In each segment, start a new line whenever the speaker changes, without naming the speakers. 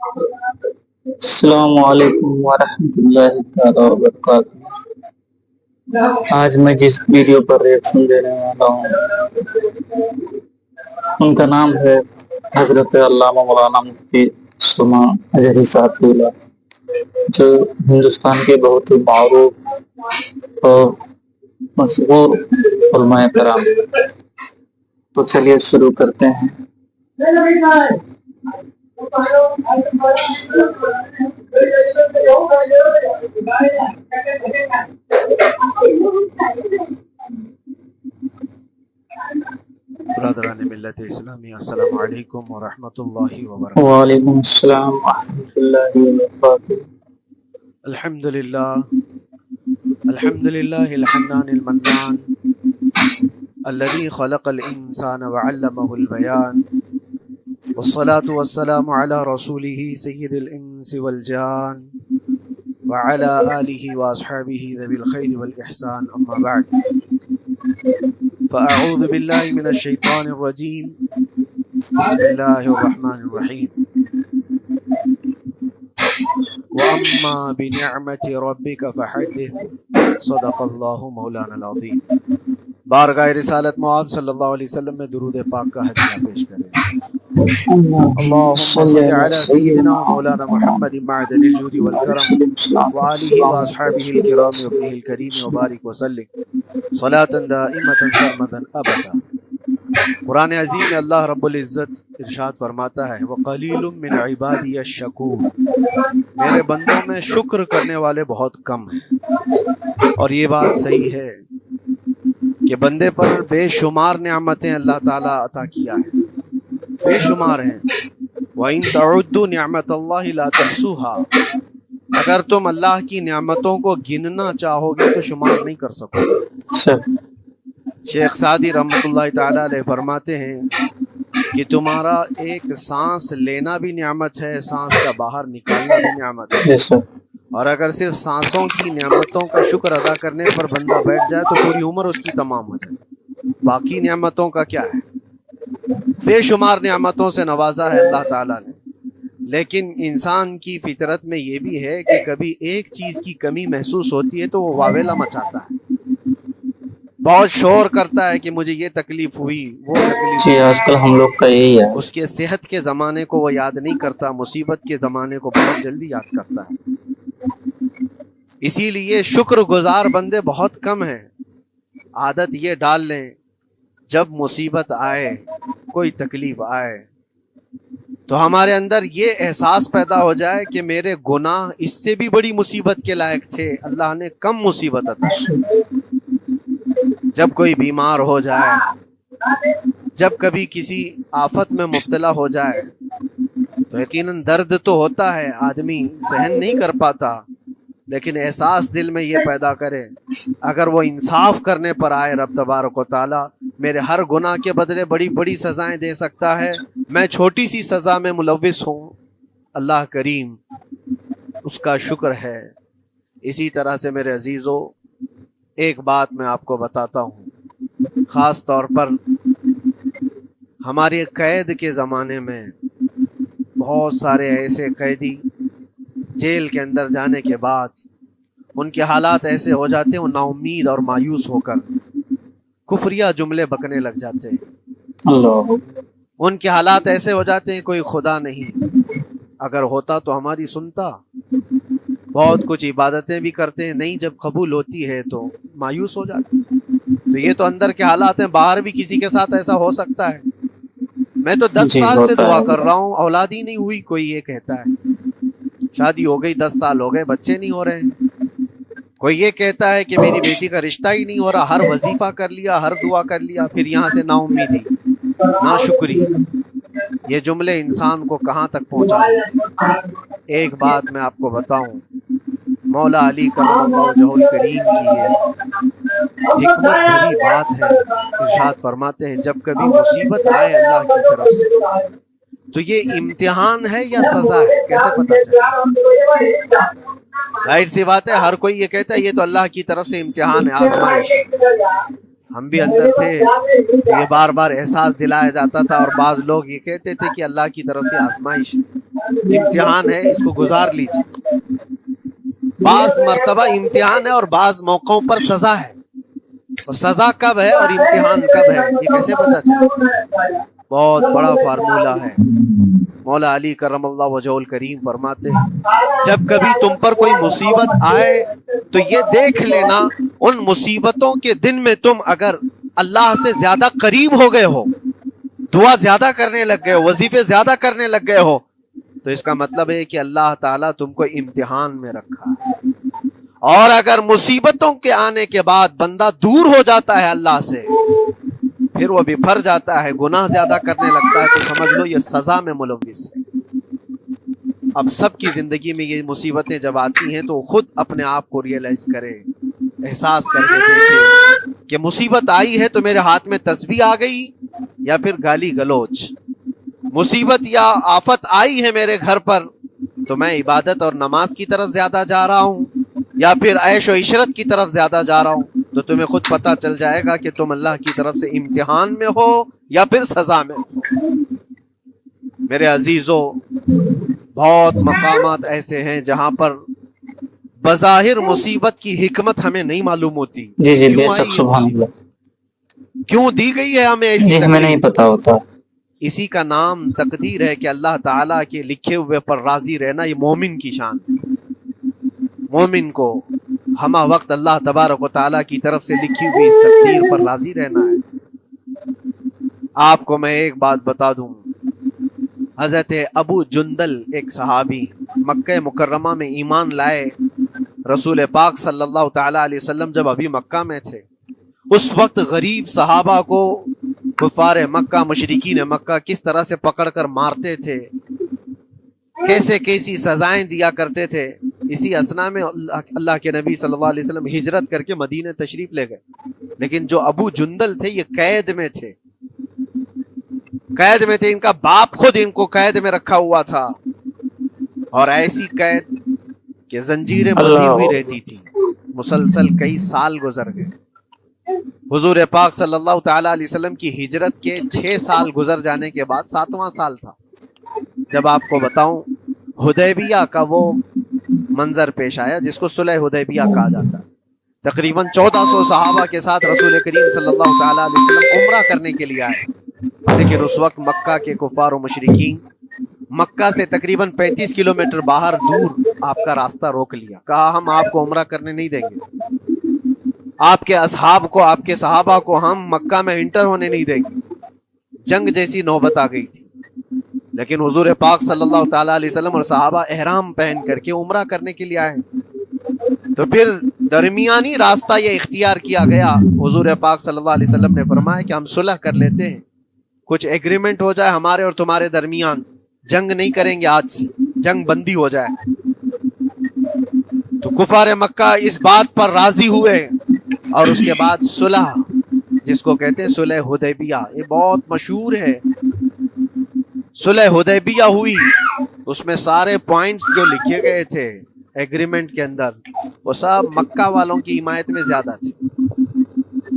السلام علیکم ورحمۃ اللہ تعالیٰ وبرکاتہ۔ آج میں جس ویڈیو پر ریئیکشن دینے والا ہوں ان کا نام ہے حضرت علامہ مولانا مفتی سلمان اظہری صاحب، جو ہندوستان کے بہت ہی معروف اور مشہور علماء کرام۔ تو چلیے شروع کرتے ہیں۔
برادران ملت اسلامی، السلام علیکم ورحمۃ اللہ وبرکاتہ۔
وعلیکم السلام ورحمۃ اللہ وبرکاتہ۔
الحمد للہ الحنان المنان الذي خلق الانسان وعلمه البيان، والصلاة والسلام على رسوله سید الانس والجان وعلى آلہ واصحابہ ذوی الخیر والاحسان، اما بعد فاعوذ باللہ من الشیطان الرجیم، بسم اللہ الرحمن الرحیم۔ وَأَمَّا بِنِعْمَةِ رَبِّكَ فَحَدِّثْ، صدق اللہ مولانا العظیم۔ بارگاہ رسالت معاب صلی اللہ علیہ وسلم میں درود پاک کا ہدیہ پیش کریں۔ اللہم صل علی سیدنا مولانا محمد معدن الجود والکرم وآلہ واصحابہ الکرام وابنہ الکریم وبارک وسلم صلاۃ دائمۃ سرمدا ابدا۔ قرآن عظیم میں اللہ رب العزت ارشاد فرماتا ہے، وَقَلِيلٌ مِّنْ عِبَادِيَ الشَّكُورُ، میرے بندوں میں شکر کرنے والے بہت کم ہیں۔ اور یہ بات صحیح ہے کہ بندے پر بے شمار نعمتیں اللہ تعالیٰ عطا کیا ہے، بے شمار ہیں۔ وَإِن تَعُدُّوا نِعْمَتَ اللَّهِ لَا تُحْصُوهَا، اگر تم اللہ کی نعمتوں کو گننا چاہو گے تو شمار نہیں کر سکو گے۔ شیخ سعدی رحمۃ اللہ تعالیٰ علیہ فرماتے ہیں کہ تمہارا ایک سانس لینا بھی نعمت ہے، سانس کا باہر نکالنا بھی نعمت ہے۔ اور اگر صرف سانسوں کی نعمتوں کا شکر ادا کرنے پر بندہ بیٹھ جائے تو پوری عمر اس کی تمام ہو جائے، باقی نعمتوں کا کیا ہے؟ بے شمار نعمتوں سے نوازا ہے اللہ تعالیٰ نے، لیکن انسان کی فطرت میں یہ بھی ہے کہ کبھی ایک چیز کی کمی محسوس ہوتی ہے تو وہ واویلا مچاتا ہے، بہت شور کرتا ہے کہ مجھے یہ تکلیف ہوئی، وہ تکلیف
جی آج کل ہم لوگ کا یہی ہے۔
اس کے صحت کے زمانے کو وہ یاد نہیں کرتا، مصیبت کے زمانے کو بہت جلدی یاد کرتا ہے۔ اسی لیے شکر گزار بندے بہت کم ہیں۔ عادت یہ ڈال لیں، جب مصیبت آئے، کوئی تکلیف آئے تو ہمارے اندر یہ احساس پیدا ہو جائے کہ میرے گناہ اس سے بھی بڑی مصیبت کے لائق تھے، اللہ نے کم مصیبت عطا کی۔ جب کوئی بیمار ہو جائے، جب کبھی کسی آفت میں مبتلا ہو جائے تو یقیناً درد تو ہوتا ہے، آدمی سہن نہیں کر پاتا، لیکن احساس دل میں یہ پیدا کرے اگر وہ انصاف کرنے پر آئے رب تبارک و تعالیٰ میرے ہر گناہ کے بدلے بڑی بڑی سزائیں دے سکتا ہے، میں چھوٹی سی سزا میں ملوث ہوں، اللہ کریم اس کا شکر ہے۔ اسی طرح سے میرے عزیزو، ایک بات میں آپ کو بتاتا ہوں، خاص طور پر ہمارے قید کے زمانے میں بہت سارے ایسے قیدی جیل کے اندر جانے کے بعد ان کے حالات ایسے ہو جاتے ہیں، وہ نا امید اور مایوس ہو کر کفریہ جملے بکنے لگ جاتے ہیں۔ ان کے حالات ایسے ہو جاتے ہیں کوئی خدا نہیں، اگر ہوتا تو ہماری سنتا، بہت کچھ عبادتیں بھی کرتے ہیں، نہیں جب قبول ہوتی ہے تو مایوس ہو جاتے ہیں۔ تو یہ تو اندر کے حالات ہیں، باہر بھی کسی کے ساتھ ایسا ہو سکتا ہے۔ میں تو 10 سال سے دعا کر رہا ہوں، اولاد ہی نہیں ہوئی، کوئی یہ کہتا ہے شادی ہو گئی 10 سال ہو گئے بچے نہیں ہو رہے ہیں، کوئی یہ کہتا ہے کہ میری بیٹی کا رشتہ ہی نہیں ہو رہا، ہر وظیفہ کر لیا، ہر دعا کر لیا، پھر یہاں سے نا امیدی، نا شکری، یہ جملے انسان کو کہاں تک پہنچا دیتے ہیں۔ ایک بات میں آپ کو بتاؤں، مولا علی کرم اللہ وجہہ الکریم کی یہ حکمت بھری بات ہے، ارشاد فرماتے ہیں جب کبھی مصیبت آئے اللہ کی طرف سے تو یہ امتحان ہے یا سزا ہے، کیسے پتہ چلے؟ ظاہر سی بات ہے، ہر کوئی یہ کہتا ہے یہ تو اللہ کی طرف سے امتحان ہے، آزمائش۔ ہم بھی اندر تھے، یہ بار بار احساس دلایا جاتا تھا، اور بعض لوگ یہ کہتے تھے کہ اللہ کی طرف سے آزمائش ہے۔ امتحان ہے، اس کو گزار لیجیے۔ بعض مرتبہ امتحان ہے اور بعض موقعوں پر سزا ہے، اور سزا کب ہے اور امتحان کب ہے یہ کیسے پتا چلے؟ بہت بڑا فارمولہ ہے۔ مولا علی کرم اللہ وجہہ الکریم فرماتے ہیں جب کبھی تم پر کوئی مصیبت آئے تو یہ دیکھ لینا ان مصیبتوں کے دن میں تم اگر اللہ سے زیادہ قریب ہو گئے ہو، دعا زیادہ کرنے لگ گئے ہو، وظیفے زیادہ کرنے لگ گئے ہو، تو اس کا مطلب ہے کہ اللہ تعالیٰ تم کو امتحان میں رکھا ہے۔ اور اگر مصیبتوں کے آنے کے بعد بندہ دور ہو جاتا ہے اللہ سے، پھر وہ بفر جاتا ہے، گناہ زیادہ کرنے لگتا ہے، تو سمجھ لو یہ سزا میں ملوث ہے۔ اب سب کی زندگی میں یہ مصیبتیں جب آتی ہیں تو خود اپنے آپ کو ریئلائز کرے، احساس کر کے دیکھے کہ مصیبت آئی ہے تو میرے ہاتھ میں تسبیح آ گئی یا پھر گالی گلوچ، مصیبت یا آفت آئی ہے میرے گھر پر تو میں عبادت اور نماز کی طرف زیادہ جا رہا ہوں یا پھر عیش و عشرت کی طرف زیادہ جا رہا ہوں، تو تمہیں خود پتہ چل جائے گا کہ تم اللہ کی طرف سے امتحان میں ہو یا پھر سزا میں ہو۔ میرے عزیزو، بہت مقامات ایسے ہیں جہاں پر بظاہر مصیبت کی حکمت ہمیں نہیں معلوم ہوتی،
جی جی بے
کیوں آئی
شک، سبحان اللہ،
کیوں دی گئی ہے ہمیں ایسی
جی ہمیں نہیں
تکلیف۔
پتا ہوتا۔
اسی کا نام تقدیر ہے کہ اللہ تعالیٰ کے لکھے ہوئے پر راضی رہنا یہ مومن کی شان ہے۔ مومن کو ہمہ وقت اللہ تبارک و تعالیٰ کی طرف سے لکھی ہوئی اس تقدیر پر راضی رہنا ہے۔ آپ کو میں ایک بات بتا دوں، حضرت ابو جندل ایک صحابی مکہ مکرمہ میں ایمان لائے، رسول پاک صلی اللہ تعالیٰ علیہ وسلم جب ابھی مکہ میں تھے، اس وقت غریب صحابہ کو کفار مکہ، مشرکین مکہ کس طرح سے پکڑ کر مارتے تھے، کیسے کیسی سزائیں دیا کرتے تھے۔ اسی اسنا میں اللہ کے نبی صلی اللہ علیہ وسلم ہجرت کر کے مدینہ تشریف لے گئے، لیکن جو ابو جندل تھے یہ قید میں تھے، قید میں تھے، ان کا باپ خود ان کو قید میں رکھا ہوا تھا، اور ایسی قید کہ زنجیریں بندھی ہوئی رہتی تھی، مسلسل کئی سال گزر گئے۔ حضور پاک صلی اللہ تعالیٰ علیہ وسلم کی ہجرت کے 6 سال گزر جانے کے بعد 7واں سال تھا جب آپ کو بتاؤں حدیبیہ کا وہ منظر پیش آیا جس کو صلح حدیبیہ کہا جاتا ہے۔ تقریباً 1400 صحابہ کے ساتھ رسول کریم صلی اللہ تعالیٰ علیہ وسلم عمرہ کرنے کے لیے آئے، لیکن اس وقت مکہ کے کفار و مشرکین مکہ سے تقریباً 35 کلومیٹر باہر دور آپ کا راستہ روک لیا، کہا ہم آپ کو عمرہ کرنے نہیں دیں گے، آپ کے اصحاب کو، آپ کے صحابہ کو ہم مکہ میں انٹر ہونے نہیں دیں گے۔ جنگ جیسی نوبت آ گئی تھی، لیکن حضور پاک صلی اللہ تعالیٰ علیہ وسلم اور صحابہ احرام پہن کر کے عمرہ کرنے کے لیے آئے، تو پھر درمیانی راستہ یہ اختیار کیا گیا۔ حضور پاک صلی اللہ علیہ وسلم نے فرمایا کہ ہم صلح کر لیتے ہیں، کچھ ایگریمنٹ ہو جائے ہمارے اور تمہارے درمیان، جنگ نہیں کریں گے، آج سے جنگ بندی ہو جائے۔ تو کفار مکہ اس بات پر راضی ہوئے، اور اس کے بعد صلح جس کو کہتے ہیں صلح حدیبیہ، یہ بہت مشہور ہے، صلح حدیبیہ ہوئی، اس میں سارے پوائنٹس جو لکھے گئے تھے ایگریمنٹ کے اندر وہ سب مکہ والوں کی حمایت میں زیادہ تھے،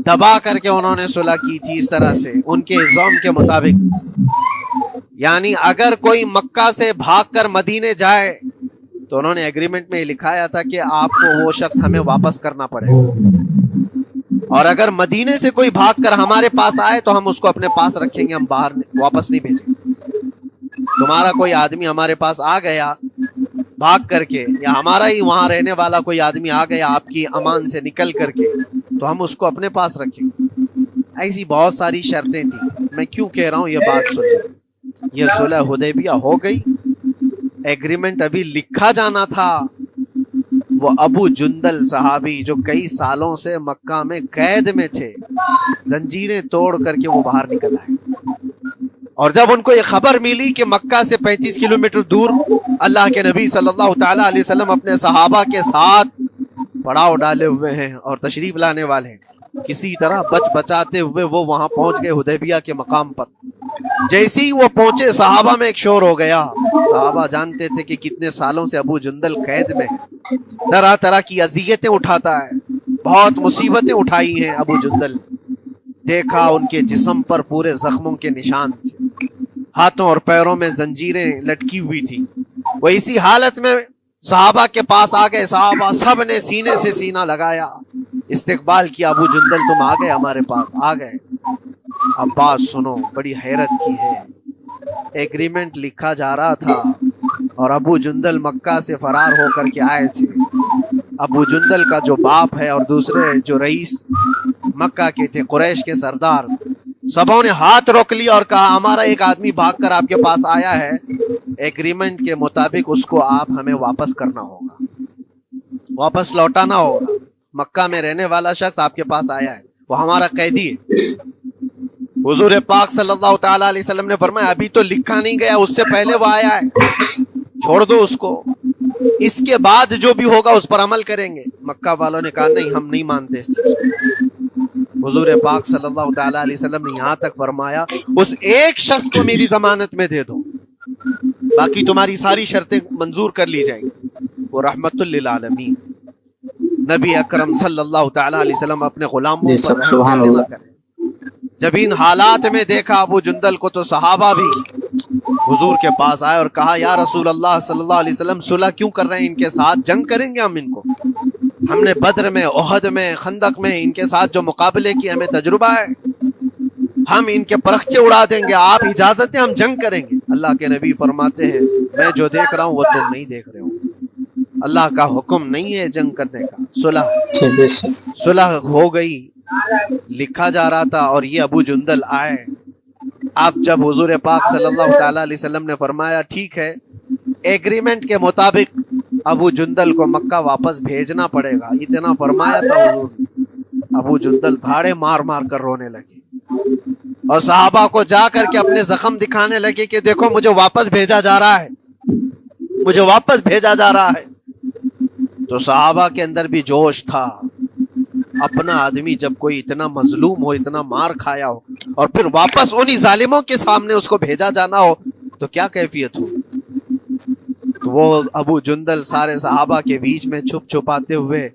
دبا کر کے انہوں نے صلح کی تھی اس طرح سے ان کے نظام کے مطابق، یعنی اگر کوئی مکہ سے بھاگ کر مدینے جائے تو انہوں نے ایگریمنٹ میں لکھایا تھا کہ آپ کو وہ شخص ہمیں واپس کرنا پڑے گا، اور اگر مدینے سے کوئی بھاگ کر ہمارے پاس آئے تو ہم اس کو اپنے پاس رکھیں گے، ہم باہر واپس نہیں بھیجیں گے۔ تمہارا کوئی آدمی ہمارے پاس آ گیا بھاگ کر کے، یا ہمارا ہی وہاں رہنے والا کوئی آدمی آ گیا آپ کی امان سے نکل کر کے، تو ہم اس کو اپنے پاس رکھیں گے۔ ایسی بہت ساری شرطیں تھیں۔ میں کیوں کہہ رہا ہوں یہ بات سنیں، یہ صلح حدیبیہ ہو گئی، ایگریمنٹ ابھی لکھا جانا تھا، وہ ابو جندل صحابی جو کئی سالوں سے مکہ میں قید میں تھے، زنجیریں توڑ کر کے وہ باہر نکل آئے، اور جب ان کو یہ خبر ملی کہ مکہ سے 35 کلومیٹر دور اللہ کے نبی صلی اللہ تعالیٰ علیہ وسلم اپنے صحابہ کے ساتھ پڑاؤ ڈالے ہوئے ہیں اور تشریف لانے والے ہیں، کسی طرح بچاتے ہوئے وہ وہاں پہنچ گئے حدیبیہ کے مقام پر۔ جیسے ہی وہ پہنچے صحابہ میں ایک شور ہو گیا، صحابہ جانتے تھے کہ کتنے سالوں سے ابو جندل قید میں ہے، طرح طرح کی اذیتیں اٹھاتا ہے، بہت مصیبتیں اٹھائی ہیں ابو جندل۔ دیکھا ان کے جسم پر پورے زخموں کے نشان تھے، ہاتھوں اور پیروں میں زنجیریں لٹکی ہوئی تھی. وہ اسی حالت میں صحابہ کے پاس آ گئے. صحابہ سب نے سینے سے سینہ لگایا, استقبال کیا. ابو جندل تم آ گئے ہمارے پاس, آ گئے. اب بات سنو, بڑی حیرت کی ہے. ایگریمنٹ لکھا جا رہا تھا اور ابو جندل مکہ سے فرار ہو کر کے آئے تھے. ابو جندل کا جو باپ ہے اور دوسرے جو رئیس مکہ کے تھے, قریش کے سردار, سبوں نے ہاتھ روک لیا اور کہا ہمارا ایک آدمی بھاگ کر آپ کے پاس آیا ہے, ایگریمنٹ کے مطابق اس کو آپ ہمیں واپس کرنا ہوگا, واپس لوٹانا ہوگا. مکہ میں رہنے والا شخص آپ کے پاس آیا ہے, وہ ہمارا قیدی ہے. حضور پاک صلی اللہ تعالی علیہ وسلم نے فرمایا ابھی تو لکھا نہیں گیا, اس سے پہلے وہ آیا ہے, چھوڑ دو اس کو, اس کے بعد جو بھی ہوگا اس پر عمل کریں گے. مکہ والوں نے کہا نہیں, ہم نہیں مانتے اس چیز کو. حضور پاک صلی اللہ تعالی علیہ وسلم نے یہاں تک فرمایا اس ایک شخص کو میری ضمانت میں دے دو, باقی تمہاری ساری شرطیں منظور کر لی جائیں گی. وہ رحمت للعالمین نبی اکرم صلی اللہ تعالی علیہ وسلم اپنے غلاموں پر رحم کیسے نہ کریں. جب ان حالات میں دیکھا ابو جندل کو تو صحابہ بھی حضور کے پاس آئے اور کہا یا رسول اللہ صلی اللہ علیہ وسلم صلح کیوں کر رہے ہیں, ان کے ساتھ جنگ کریں گے ہم ان کو, ہم نے بدر میں, احد میں, خندق میں ان کے ساتھ جو مقابلے کی ہمیں تجربہ ہے, ہم ان کے پرخچے اڑا دیں گے, آپ اجازت دیں ہم جنگ کریں گے. اللہ کے نبی فرماتے ہیں میں جو دیکھ رہا ہوں وہ تم نہیں دیکھ رہے ہو. اللہ کا حکم نہیں ہے جنگ کرنے کا. صلح ہو گئی, لکھا جا رہا تھا, اور یہ ابو جندل آئے. اب جب حضور پاک صلی اللہ تعالی علیہ وسلم نے فرمایا ٹھیک ہے ایگریمنٹ کے مطابق ابو جندل کو مکہ واپس بھیجنا پڑے گا, اتنا فرمایا تھا حضور نے, ابو جندل دھاڑے مار مار کر رونے لگے اور صحابہ کو جا کر کے اپنے زخم دکھانے لگے کہ دیکھو مجھے واپس بھیجا جا رہا ہے, مجھے واپس بھیجا جا رہا ہے. تو صحابہ کے اندر بھی جوش تھا. اپنا آدمی جب کوئی اتنا مظلوم ہو, اتنا مار کھایا ہو, اور پھر واپس انہی ظالموں کے سامنے اس کو بھیجا جانا ہو تو کیا کیفیت ہو. تو وہ ابو جندل سارے صحابہ کے بیچ میں چھپ چھپاتے ہوئے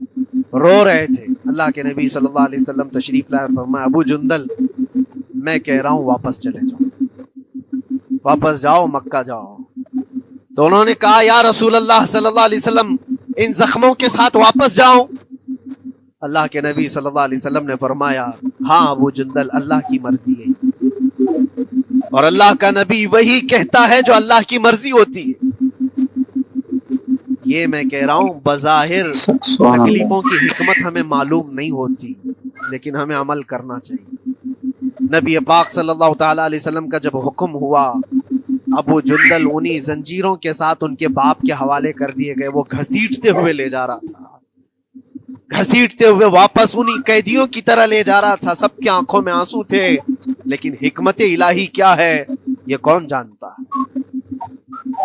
رو رہے تھے. اللہ کے نبی صلی اللہ علیہ وسلم تشریف لائے اور فرمایا ابو جندل میں کہہ رہا ہوں واپس چلے جاؤ, واپس جاؤ, مکہ جاؤ. تو انہوں نے کہا یا رسول اللہ صلی اللہ علیہ وسلم ان زخموں کے ساتھ واپس جاؤں. اللہ کے نبی صلی اللہ علیہ وسلم نے فرمایا ہاں ابو جندل اللہ کی مرضی ہے, اور اللہ کا نبی وہی کہتا ہے جو اللہ کی مرضی ہوتی ہے. یہ میں کہہ رہا ہوں بظاہر تکلیفوں کی حکمت ہمیں معلوم نہیں ہوتی, لیکن ہمیں عمل کرنا چاہیے. نبی پاک صلی اللہ تعالی علیہ وسلم کا جب حکم ہوا, ابو جندل انہی زنجیروں کے ساتھ ان کے باپ کے حوالے کر دیے گئے. وہ گھسیٹتے ہوئے لے جا رہا تھا, گھسیٹتے ہوئے واپس انہی قیدیوں کی طرح لے جا رہا تھا. سب کی آنکھوں میں آنسو تھے, لیکن حکمت الہی کیا ہے یہ کون جانتا ہے.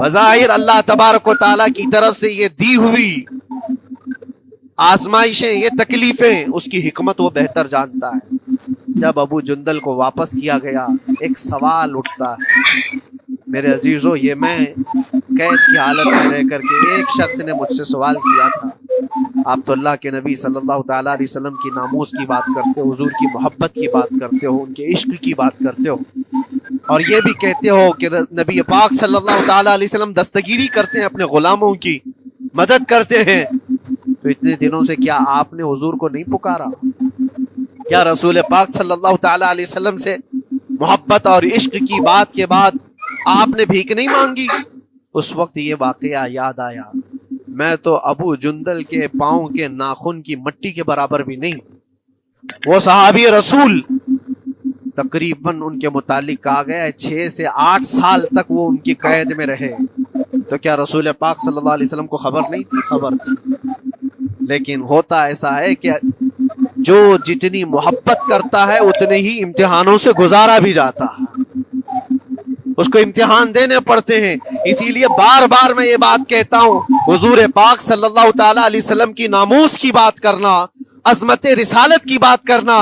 بظاہر اللہ تبارک و تعالیٰ کی طرف سے یہ دی ہوئی آزمائشیں, یہ تکلیفیں, اس کی حکمت وہ بہتر جانتا ہے. جب ابو جندل کو واپس کیا گیا ایک سوال اٹھتا ہے میرے عزیزو, یہ میں قید کی حالت میں رہ کر کے ایک شخص نے مجھ سے سوال کیا تھا, آپ تو اللہ کے نبی صلی اللہ تعالیٰ علیہ وسلم کی ناموس کی بات کرتے ہو, حضور کی محبت کی بات کرتے ہو, ان کے عشق کی بات کرتے ہو, اور یہ بھی کہتے ہو کہ نبی پاک صلی اللہ تعالیٰ علیہ وسلم دستگیری کرتے ہیں, اپنے غلاموں کی مدد کرتے ہیں, تو اتنے دنوں سے کیا آپ نے حضور کو نہیں پکارا؟ کیا رسول پاک صلی اللہ تعالیٰ علیہ وسلم سے محبت اور عشق کی بات کے بعد آپ نے بھیک نہیں مانگی؟ اس وقت یہ واقعہ یاد آیا, میں تو ابو جندل کے پاؤں کے ناخن کی مٹی کے برابر بھی نہیں. وہ صحابی رسول تقریباً ان کے متعلق کہا گیا ہے 6 سے 8 سال تک وہ ان کی قید میں رہے. تو کیا رسول پاک صلی اللہ علیہ وسلم کو خبر نہیں تھی؟ خبر تھی. لیکن ہوتا ایسا ہے کہ جو جتنی محبت کرتا ہے اتنے ہی امتحانوں سے گزارا بھی جاتا ہے, اس کو امتحان دینے پڑتے ہیں. اسی لیے بار بار میں یہ بات کہتا ہوں, حضور پاک صلی اللہ تعالی علیہ وسلم کی ناموس کی بات کرنا, عظمت رسالت کی بات کرنا,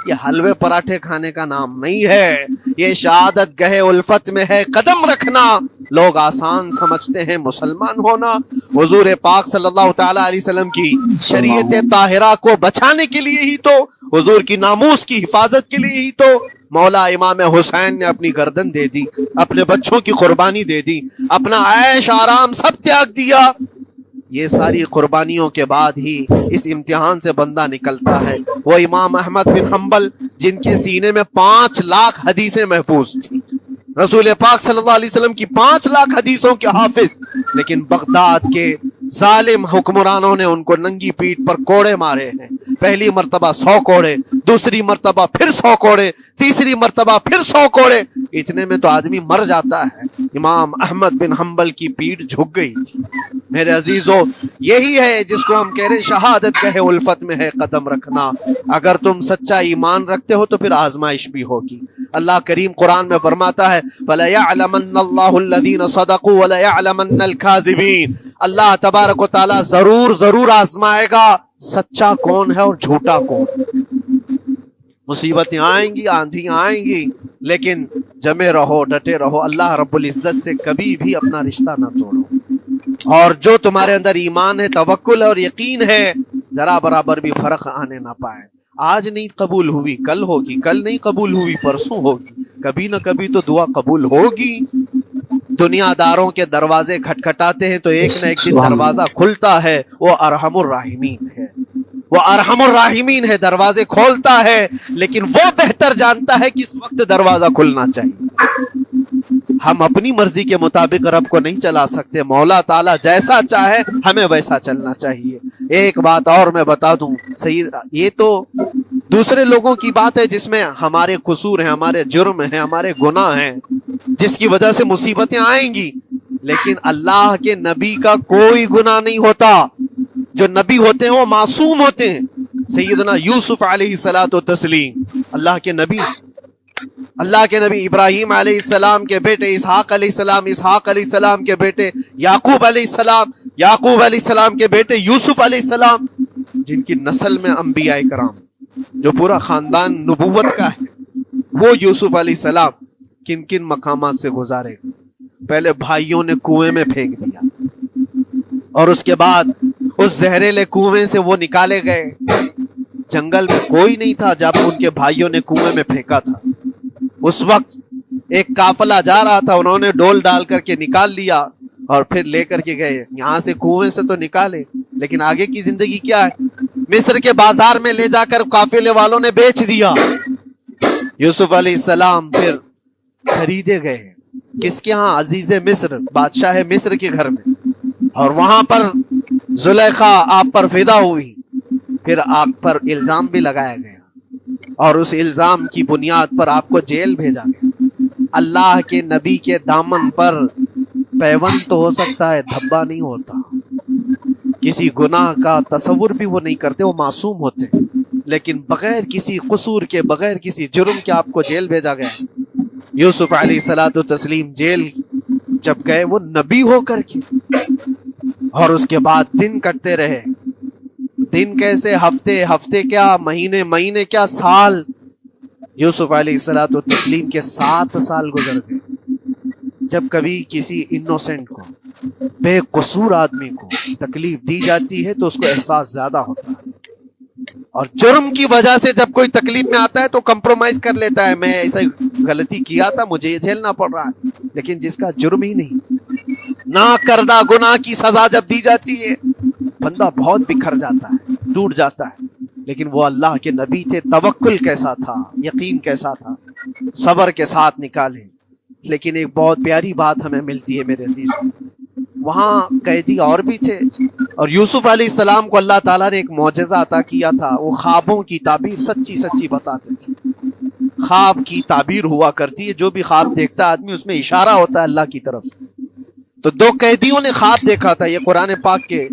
یہ حلوے پراٹھے کھانے کا نام نہیں ہے. یہ شہادت گہے الفت میں ہے قدم رکھنا. لوگ آسان سمجھتے ہیں مسلمان ہونا. حضور پاک صلی اللہ تعالی علیہ وسلم کی شریعت طاہرہ کو بچانے کے لیے ہی تو, حضور کی ناموس کی حفاظت کے لیے ہی تو مولا امام حسین نے اپنی گردن دے دی، اپنے بچوں کی قربانی دے دی، اپنا عیش آرام سب تیاگ دیا۔ یہ ساری قربانیوں کے بعد ہی اس امتحان سے بندہ نکلتا ہے۔ وہ امام احمد بن حنبل جن کے سینے میں 5 لاکھ حدیثیں محفوظ تھیں، رسول پاک صلی اللہ علیہ وسلم کی 5 لاکھ حدیثوں کے حافظ، لیکن بغداد کے ظالم حکمرانوں نے ان کو ننگی پیٹھ پر کوڑے مارے ہیں۔ پہلی مرتبہ 100 کوڑے، دوسری مرتبہ پھر 100 کوڑے، تیسری مرتبہ پھر 100 کوڑے، اتنے میں تو آدمی مر جاتا ہے۔ امام احمد بن حنبل کی پیٹھ جھک گئی تھی۔ میرے عزیزو، یہی ہے جس کو ہم کہہ رہے شہادت کہے الفت میں ہے قدم رکھنا۔ اگر تم سچا ایمان رکھتے ہو تو پھر آزمائش بھی ہوگی۔ اللہ کریم قرآن میں فرماتا ہے فَلَيَعْلَمَنَّ اللَّهُ الَّذِينَ صَدَقُوا وَلَيَعْلَمَنَّ الْكَاذِبِينَ۔ اللہ تبارک و تعالیٰ ضرور آزمائے گا سچا کون ہے اور جھوٹا کون۔ مصیبتیں آئیں گی، آندھیاں آئیں گی، لیکن جمے رہو، ڈٹے رہو، اللہ رب العزت سے کبھی بھی اپنا رشتہ نہ توڑو۔ اور جو تمہارے اندر ایمان ہے، توکل اور یقین ہے، ذرا برابر بھی فرق آنے نہ پائے۔ آج نہیں قبول ہوئی کل ہوگی، کل نہیں قبول ہوئی پرسوں ہوگی، کبھی نہ کبھی تو دعا قبول ہوگی۔ دنیا داروں کے دروازے کھٹکھٹاتے ہیں تو ایک نہ ایک دن دروازہ کھلتا ہے۔ وہ ارحم الراحمین ہے، وہ ارحم الراحمین ہے، دروازے کھولتا ہے، لیکن وہ بہتر جانتا ہے کس وقت دروازہ کھلنا چاہیے۔ ہم اپنی مرضی کے مطابق رب کو نہیں چلا سکتے، مولا تعالیٰ جیسا چاہے ہمیں ویسا چلنا چاہیے۔ ایک بات اور میں بتا دوں سید، یہ تو دوسرے لوگوں کی بات ہے جس میں ہمارے قصور ہیں، ہمارے جرم ہیں، ہمارے گناہ ہیں، جس کی وجہ سے مصیبتیں آئیں گی، لیکن اللہ کے نبی کا کوئی گناہ نہیں ہوتا۔ جو نبی ہوتے ہیں وہ معصوم ہوتے ہیں۔ سیدنا یوسف علیہ الصلوۃ والتسلیم اللہ کے نبی ابراہیم علیہ السلام کے بیٹے اسحاق علیہ السلام، اسحاق علیہ السلام کے بیٹے یعقوب علیہ السلام، یعقوب علیہ السلام کے بیٹے یوسف علیہ السلام، جن کی نسل میں انبیاء کرام، جو پورا خاندان نبوت کا ہے، وہ یوسف علیہ السلام کن کن مقامات سے گزارے۔ پہلے بھائیوں نے کنویں میں پھینک دیا، اور اس کے بعد اس زہریلے کنویں سے وہ نکالے گئے۔ جنگل میں کوئی نہیں تھا جب ان کے بھائیوں نے کنویں میں پھینکا تھا۔ اس وقت ایک قافلہ جا رہا تھا، انہوں نے ڈول ڈال کر کے نکال لیا اور پھر لے کر کے گئے۔ یہاں سے کنویں سے تو نکالے، لیکن آگے کی زندگی کیا ہے؟ مصر کے بازار میں لے جا کر قافلے والوں نے بیچ دیا۔ یوسف علیہ السلام پھر خریدے گئے، کس کے ہاں؟ عزیز مصر، بادشاہ مصر کے گھر میں، اور وہاں پر زلیخا آپ پر فدا ہوئی، پھر آپ پر الزام بھی لگایا گیا، اور اس الزام کی بنیاد پر آپ کو جیل بھیجا گیا۔ اللہ کے نبی کے دامن پر پیوند تو ہو سکتا ہے، دھبا نہیں ہوتا۔ کسی گناہ کا تصور بھی وہ نہیں کرتے، وہ معصوم ہوتے ہیں، لیکن بغیر کسی قصور کے، بغیر کسی جرم کے آپ کو جیل بھیجا گیا۔ یوسف علیہ الصلوۃ والتسلیم جیل جب گئے، وہ نبی ہو کر کے، اور اس کے بعد دن کٹتے رہے۔ دن کیسے؟ ہفتے، ہفتے کیا مہینے، مہینے کیا سال۔ یوسف علیہ الصلوۃ والتسلیم کے 7 سال گزر گئے۔ جب کبھی کسی انوسینٹ کو، بے قصور آدمی کو تکلیف دی جاتی ہے تو اس کو احساس زیادہ ہوتا ہے، اور جرم کی وجہ سے جب کوئی تکلیف میں آتا ہے تو کمپرومائز کر لیتا ہے، میں ایسا غلطی کیا تھا، مجھے یہ جھیلنا پڑ رہا ہے۔ لیکن جس کا جرم ہی نہیں، نہ کردہ گناہ کی سزا جب دی جاتی ہے، بندہ بہت بکھر جاتا ہے، ٹوٹ جاتا ہے۔ لیکن وہ اللہ کے نبی تھے، توکل کیسا تھا، یقین کیسا تھا، صبر کے ساتھ نکالے۔ لیکن ایک بہت پیاری بات ہمیں ملتی ہے میرے عزیز، وہاں قیدی اور بھی تھے، اور یوسف علیہ السلام کو اللہ تعالیٰ نے ایک معجزہ عطا کیا تھا۔ وہ خوابوں کی تعبیر سچی سچی بتاتے تھے۔ خواب کی تعبیر ہوا کرتی ہے، جو بھی خواب دیکھتا ہے آدمی، اس میں اشارہ ہوتا ہے اللہ کی طرف سے۔ تو 2 قیدیوں نے خواب دیکھا تھا، یہ قرآن پاک کے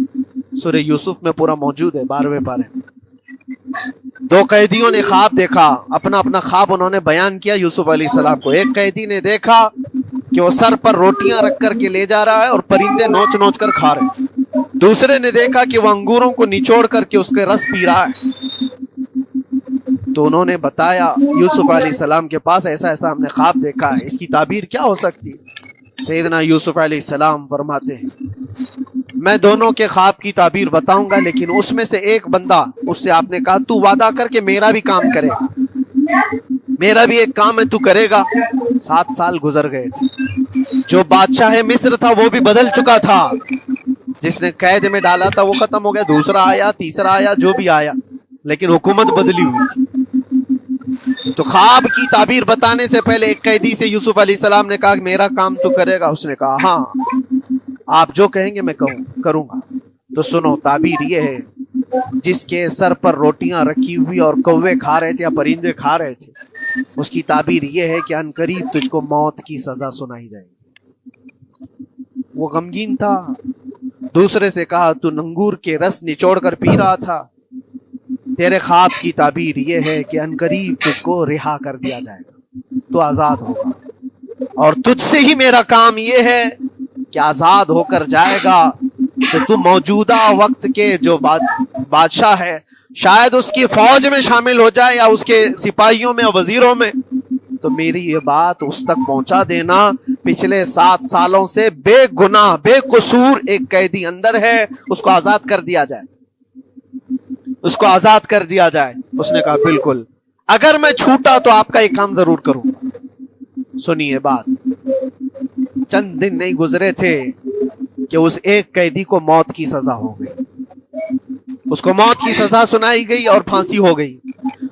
سورہ یوسف میں پورا موجود ہے، 12ویں پارے میں۔ 2 قیدیوں نے خواب دیکھا، اپنا اپنا خواب انہوں نے بیان کیا یوسف علیہ السلام کو۔ ایک قیدی نے دیکھا کہ وہ سر پر روٹیاں رکھ کر کے لے جا رہا ہے اور پرندے نوچ نوچ کر کھا رہے ہیں۔ دوسرے نے دیکھا کہ وہ انگوروں کو نچوڑ کر کے اس کے رس پی رہا ہے۔ تو انہوں نے بتایا یوسف علیہ السلام کے پاس، ایسا ایسا ہم نے خواب دیکھا ہے، اس کی تعبیر کیا ہو سکتی ہے؟ سیدنا یوسف علیہ السلام فرماتے ہیں میں دونوں کے خواب کی تعبیر بتاؤں گا، لیکن اس میں سے ایک بندہ، اس سے آپ نے کہا تو وعدہ کر کے میرا بھی کام کرے گا۔ میرا بھی ایک کام ہے تو کرے گا. 7 سال گزر گئے تھے. جو بادشاہ مصر تھا وہ بھی بدل چکا تھا. جس نے قید میں ڈالا تھا وہ ختم ہو گیا, دوسرا آیا, تیسرا آیا, جو بھی آیا, لیکن حکومت بدلی ہوئی تھی. تو خواب کی تعبیر بتانے سے پہلے ایک قیدی سے یوسف علیہ السلام نے کہا کہ میرا کام تو کرے گا. اس نے کہا ہاں, آپ جو کہیں گے میں کروں گا. تو سنو, تعبیر یہ ہے, جس کے سر پر روٹیاں رکھی ہوئی اور کوے کھا رہے تھے یا پرندے کھا رہے تھے, اس کی تعبیر یہ ہے کہ عنقریب تجھ کو موت کی سزا سنائی جائے گی. وہ غمگین تھا. دوسرے سے کہا تو انگور کے رس نچوڑ کر پی رہا تھا, تیرے خواب کی تعبیر یہ ہے کہ عنقریب تجھ کو رہا کر دیا جائے گا, تو آزاد ہوگا. اور تجھ سے ہی میرا کام یہ ہے کہ آزاد ہو کر جائے گا تو موجودہ وقت کے جو بادشاہ ہے شاید اس کی فوج میں شامل ہو جائے یا اس کے سپاہیوں میں, وزیروں میں. تو میری یہ بات اس تک پہنچا دینا, پچھلے 7 سالوں سے بے گناہ بے قصور ایک قیدی اندر ہے, اس کو آزاد کر دیا جائے, اس کو آزاد کر دیا جائے. اس نے کہا بالکل, اگر میں چھوٹا تو آپ کا ایک کام ضرور کروں گا. سنیے بات, چند دن نہیں گزرے تھے کہ اس ایک قیدی کو موت کی سزا ہو گئی. اس کو موت کی سزا سنائی گئی اور پھانسی ہو گئی.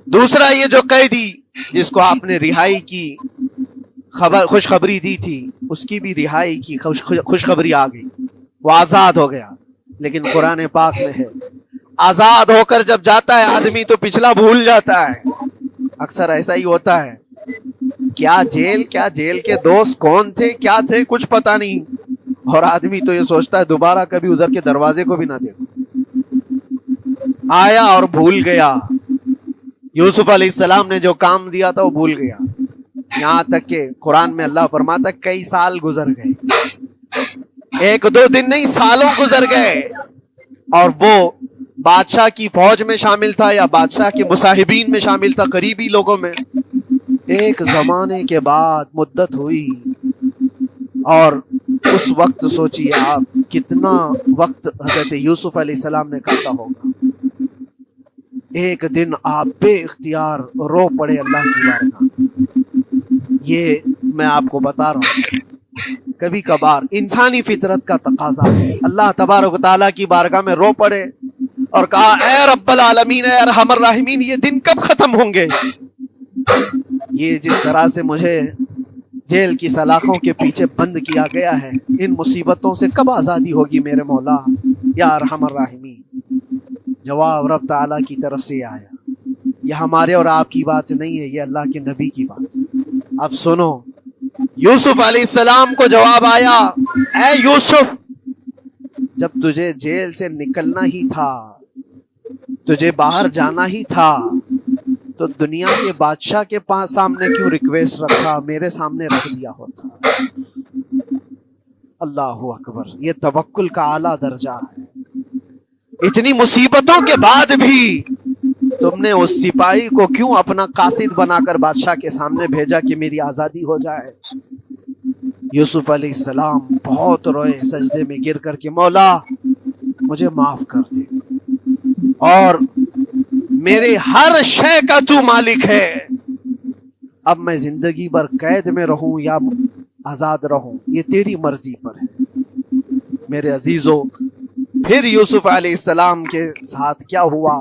دوسرا یہ جو قیدی جس کو آپ نے رہائی کی خوشخبری دی تھی, اس کی بھی رہائی کی خوشخبری آ گئی, وہ آزاد ہو گیا. لیکن قرآن پاک میں ہے, آزاد ہو کر جب جاتا ہے آدمی تو پچھلا بھول جاتا ہے. اکثر ایسا ہی ہوتا ہے, کیا جیل کے دوست کون تھے, کیا تھے, کچھ پتا نہیں, اور آدمی تو یہ سوچتا ہے دوبارہ کبھی ادھر کے دروازے کو بھی نہ دیکھو. آیا اور بھول گیا. یوسف علیہ السلام نے جو کام دیا تھا وہ بھول گیا. یہاں تک کہ قرآن میں اللہ فرماتا ہے کئی سال گزر گئے, 1-2 دن نہیں, سالوں گزر گئے. اور وہ بادشاہ کی فوج میں شامل تھا یا بادشاہ کے مصاحبین میں شامل تھا, قریبی لوگوں میں. ایک زمانے کے بعد مدت ہوئی, اور اس وقت سوچیے آپ کتنا وقت حضرت یوسف علیہ السلام نے کاٹا ہوگا. ایک دن آپ بے اختیار رو پڑے اللہ کی بارگاہ. یہ میں آپ کو بتا رہا ہوں, کبھی کبھار انسانی فطرت کا تقاضا ہے. اللہ تبارک و تعالیٰ کی بارگاہ میں رو پڑے اور کہا اے رب العالمین, اے ارحم الراحمین, یہ دن کب ختم ہوں گے؟ یہ جس طرح سے مجھے جیل کی سلاخوں کے پیچھے بند کیا گیا ہے, ان مصیبتوں سے کب آزادی ہوگی میرے مولا یا ارحم الراحمین؟ جواب رب تعالیٰ کی طرف سے آیا. یہ ہمارے اور آپ کی بات نہیں ہے, یہ اللہ کے نبی کی بات ہے. اب سنو, یوسف علیہ السلام کو جواب آیا, اے یوسف, جب تجھے جیل سے نکلنا ہی تھا, تجھے باہر جانا ہی تھا, تو دنیا کے بادشاہ کے پاس سامنے کیوں ریکویسٹ رکھا, میرے سامنے رکھ دیا ہوتا. اللہ اکبر, یہ توکل کا اعلیٰ درجہ ہے. اتنی مصیبتوں کے بعد بھی تم نے اس سپاہی کو کیوں اپنا قاصد بنا کر بادشاہ کے سامنے بھیجا کہ میری آزادی ہو جائے؟ یوسف علیہ السلام بہت روئے, سجدے میں گر کر کے, مولا مجھے معاف کر دے, اور میرے ہر شے کا تو مالک ہے. اب میں زندگی بھر قید میں رہوں یا آزاد رہوں یہ تیری مرضی پر ہے. میرے عزیزو, پھر یوسف علیہ السلام کے ساتھ کیا ہوا؟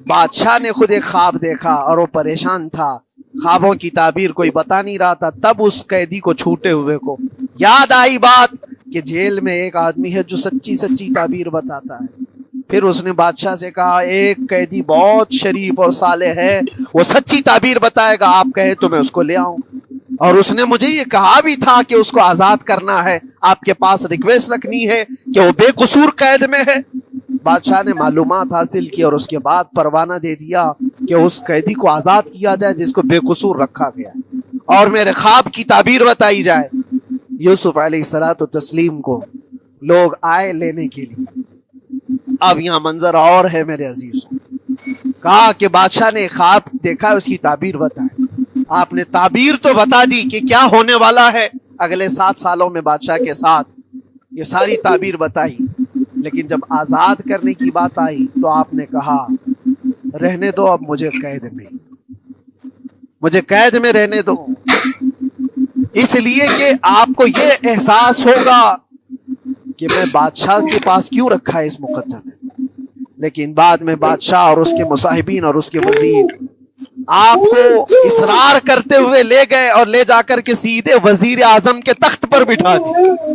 بادشاہ نے خود ایک خواب دیکھا اور وہ پریشان تھا, خوابوں کی تعبیر کوئی بتا نہیں رہا تھا. تب اس قیدی کو چھوٹے ہوئے کو یاد آئی بات کہ جیل میں ایک آدمی ہے جو سچی تعبیر بتاتا ہے. پھر اس نے بادشاہ سے کہا ایک قیدی بہت شریف اور صالح ہے, وہ سچی تعبیر بتائے گا, آپ کہے تو میں اس کو لے آؤں. اور اس نے مجھے یہ کہا بھی تھا کہ اس کو آزاد کرنا ہے, آپ کے پاس ریکویسٹ رکھنی ہے کہ وہ بے قصور قید میں ہے. بادشاہ نے معلومات حاصل کی اور اس کے بعد پروانہ دے دیا کہ اس قیدی کو آزاد کیا جائے جس کو بے قصور رکھا گیا ہے, اور میرے خواب کی تعبیر بتائی جائے. یوسف علیہ الصلوۃ والتسلیم کو لوگ آئے لینے کے لیے. اب یہاں منظر اور ہے میرے عزیزوں. کہا کہ بادشاہ نے خواب دیکھا, اس کی تعبیر بتائے. آپ نے تعبیر تو بتا دی کہ کیا ہونے والا ہے اگلے 7 سالوں میں بادشاہ کے ساتھ, یہ ساری تعبیر بتائی. لیکن جب آزاد کرنے کی بات آئی تو آپ نے کہا رہنے دو اب مجھے قید میں. مجھے قید میں رہنے دو، اس لیے کہ آپ کو یہ احساس ہوگا کہ میں بادشاہ کے پاس کیوں رکھا ہے اس مقدمے میں۔ لیکن بعد میں بادشاہ اور اس کے مصاحبین اور اس کے وزیر آپ کو اصرار کرتے ہوئے لے گئے اور لے جا کر کے سیدھے وزیر اعظم کے تخت پر بٹھا دیا،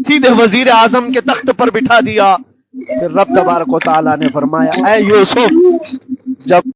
سیدھے وزیر اعظم کے تخت پر بٹھا دیا۔ پھر رب تبارک و تعالیٰ نے فرمایا اے یوسف، جب